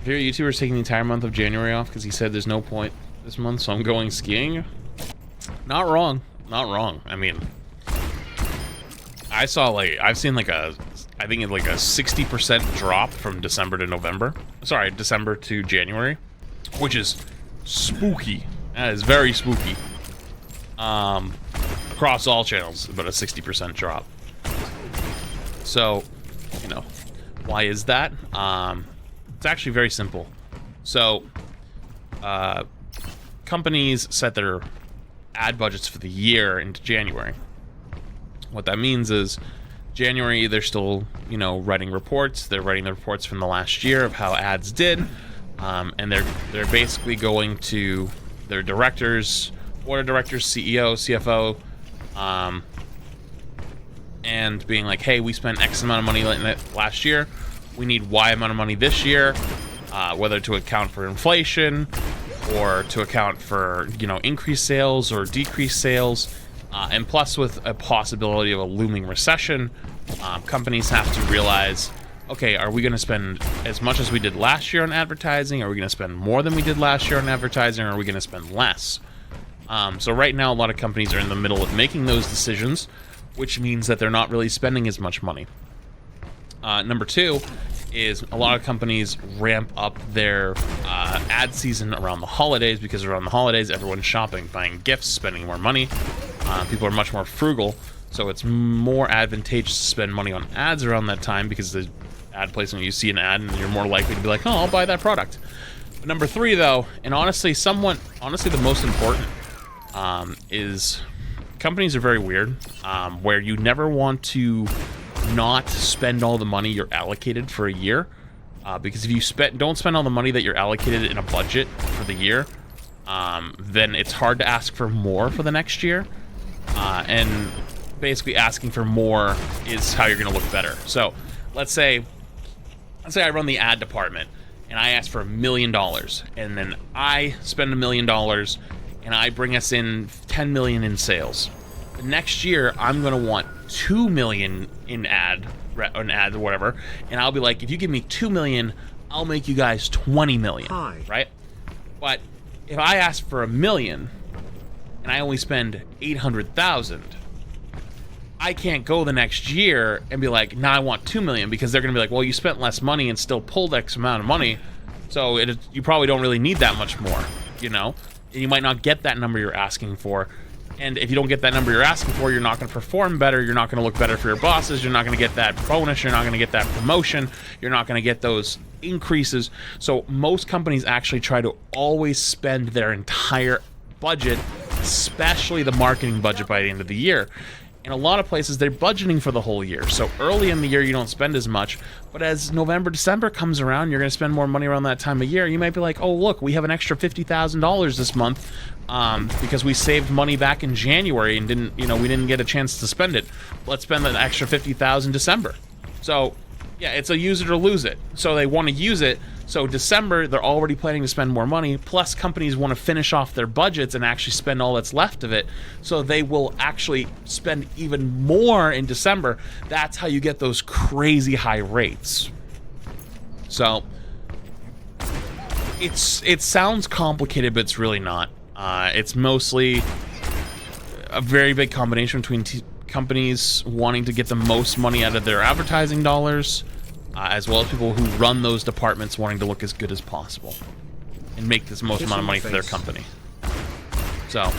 Favorite YouTuber is taking the entire month of January off because he said there's no point this month, so I'm going skiing. Not wrong. Not wrong. I mean, I've seen like a 60% drop from December to November. Sorry, December to January, which is spooky. That is very spooky. Across all channels, about a 60% drop. So, you know, why is that? It's actually very simple. So, companies set their ad budgets for the year into January. What that means is January, they're still, you know, writing reports. They're writing the reports from the last year of how ads did. And they're basically going to their directors, board of directors, CEO, CFO, and being like, hey, we spent X amount of money last year. We need Y amount of money this year, whether to account for inflation or to account for, you know, increased sales or decreased sales. And plus, with a possibility of a looming recession, companies have to realize, okay, are we going to spend as much as we did last year on advertising? Are we going to spend more than we did last year on advertising? Or are we going to spend less? So right now, a lot of companies are in the middle of making those decisions, which means that they're not really spending as much money. Number two is a lot of companies ramp up their ad season around the holidays, because around the holidays, everyone's shopping, buying gifts, spending more money. People are much more frugal, so it's more advantageous to spend money on ads around that time, because the ad placement, you see an ad and you're more likely to be like, oh, I'll buy that product. But number three, though, and honestly the most important, is companies are very weird, where you never want to not spend all the money you're allocated for a year, because if you don't spend all the money that you're allocated in a budget for the year, then it's hard to ask for more for the next year, and basically asking for more is how you're going to look better. So let's say I run the ad department and I ask for $1 million, and then I spend $1 million and I bring us in 10 million in sales. The next year, I'm going to want 2 million in ad or whatever, and I'll be like, if you give me 2 million, I'll make you guys 20 million, right? But if I ask for $1 million and I only spend 800,000, I can't go the next year and be like, nah, I want 2 million, because they're going to be like, well, you spent less money and still pulled X amount of money, so you probably don't really need that much more, you know? And you might not get that number you're asking for. And if you don't get that number you're asking for, you're not going to perform better. You're not going to look better for your bosses. You're not going to get that bonus. You're not going to get that promotion. You're not going to get those increases. So most companies actually try to always spend their entire budget, especially the marketing budget, by the end of the year. In a lot of places, they're budgeting for the whole year. So early in the year, you don't spend as much. But as November, December comes around, you're going to spend more money around that time of year. You might be like, oh, look, we have an extra $50,000 this month because we saved money back in January and we didn't get a chance to spend it. Let's spend that extra $50,000 in December. So, yeah, it's a use it or lose it. So they want to use it. So December, they're already planning to spend more money. Plus, companies want to finish off their budgets and actually spend all that's left of it. So they will actually spend even more in December. That's how you get those crazy high rates. So it sounds complicated, but it's really not. It's mostly a very big combination between companies wanting to get the most money out of their advertising dollars, as well as people who run those departments wanting to look as good as possible and make this most amount of money for their company. So